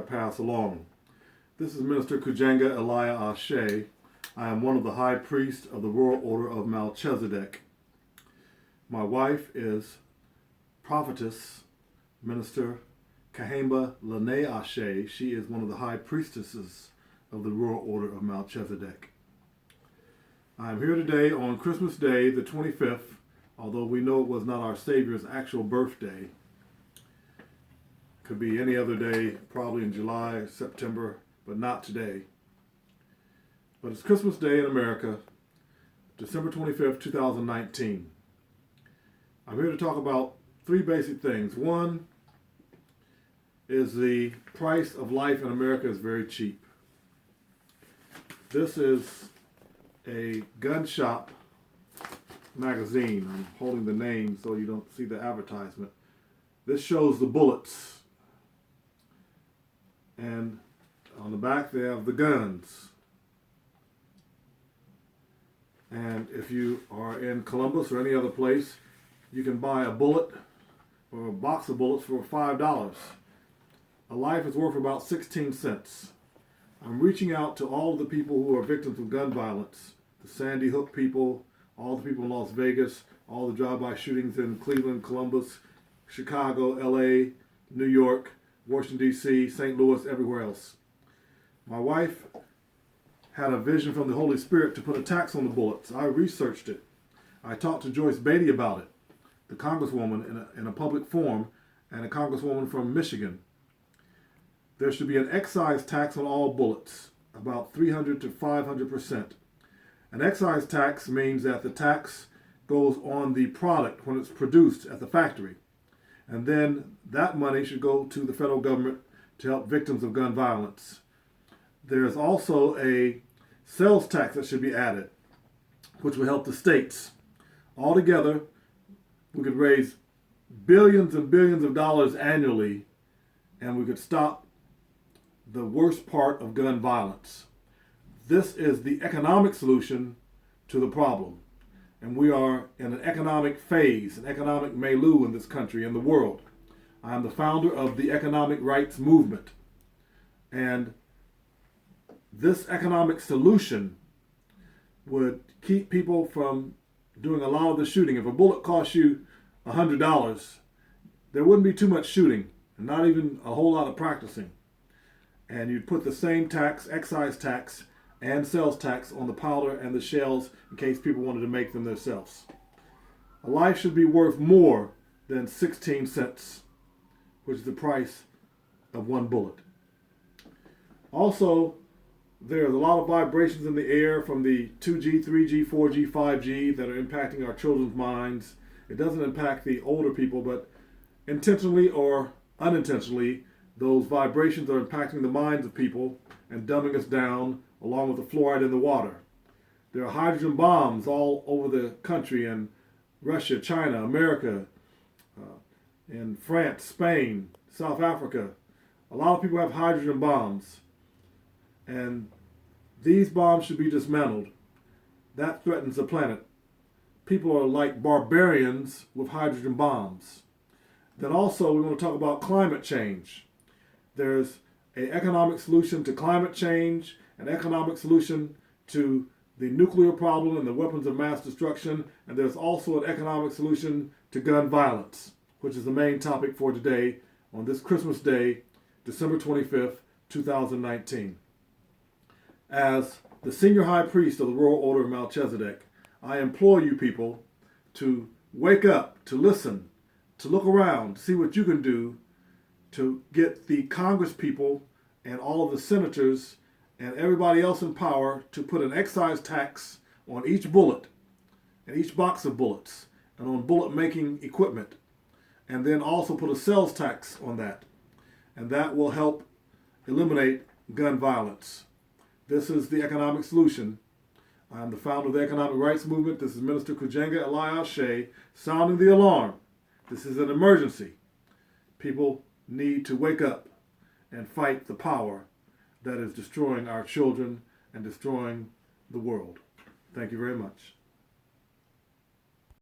pass along. This is Minister Kujanga Elia Ashe. I am one of the high priests of the Royal Order of Melchizedek. My wife is Prophetess Minister Kahemba Lene Ashe. She is one of the high priestesses of the Royal Order of Melchizedek. I am here today on Christmas Day, the 25th, although we know it was not our Savior's actual birthday. Could be any other day, probably in July, September, but not today. But it's Christmas Day in America, December 25th, 2019. I'm here to talk about three basic things. One is the price of life in America is very cheap. This is a gun shop magazine. I'm holding the name so you don't see the advertisement. This shows the bullets. And on the back they have the guns. And if you are in Columbus or any other place, you can buy a bullet or a box of bullets for $5. A life is worth about 16 cents. I'm reaching out to all of the people who are victims of gun violence. The Sandy Hook people, all the people in Las Vegas, all the drive-by shootings in Cleveland, Columbus, Chicago, LA, New York, Washington, D.C., St. Louis, everywhere else. My wife had a vision from the Holy Spirit to put a tax on the bullets. I researched it. I talked to Joyce Beatty about it, the congresswoman, in a public forum, and a congresswoman from Michigan. There should be an excise tax on all bullets, about 300 to 500%. An excise tax means that the tax goes on the product when it's produced at the factory. And then that money should go to the federal government to help victims of gun violence. There's also a sales tax that should be added, which will help the states. Altogether, we could raise billions and billions of dollars annually, and we could stop the worst part of gun violence. This is the economic solution to the problem. And we are in an economic phase, an economic milieu in this country and the world. I am the founder of the Economic Rights Movement. And this economic solution would keep people from doing a lot of the shooting. If a bullet costs you $100, there wouldn't be too much shooting, and not even a whole lot of practicing. And you'd put the same tax, excise tax, and sales tax on the powder and the shells in case people wanted to make them themselves. A life should be worth more than 16 cents, which is the price of one bullet. Also, there's a lot of vibrations in the air from the 2G, 3G, 4G, 5G that are impacting our children's minds. It doesn't impact the older people, but intentionally or unintentionally, those vibrations are impacting the minds of people and dumbing us down, along with the fluoride in the water. There are hydrogen bombs all over the country in Russia, China, America, in France, Spain, South Africa. A lot of people have hydrogen bombs, and these bombs should be dismantled. That threatens the planet. People are like barbarians with hydrogen bombs. Then also we want to talk about climate change. There's an economic solution to climate change, an economic solution to the nuclear problem and the weapons of mass destruction, and there's also an economic solution to gun violence, which is the main topic for today on this Christmas Day, December 25th, 2019. As the senior high priest of the Royal Order of Melchizedek, I implore you people to wake up, to listen, to look around, to see what you can do to get the Congress people and all of the senators and everybody else in power to put an excise tax on each bullet and each box of bullets and on bullet making equipment, and then also put a sales tax on that. And that will help eliminate gun violence. This is the economic solution. I am the founder of the Economic Rights Movement. This is Minister Kujanga Elia Ashe sounding the alarm. This is an emergency. People need to wake up and fight the power that is destroying our children and destroying the world. Thank you very much.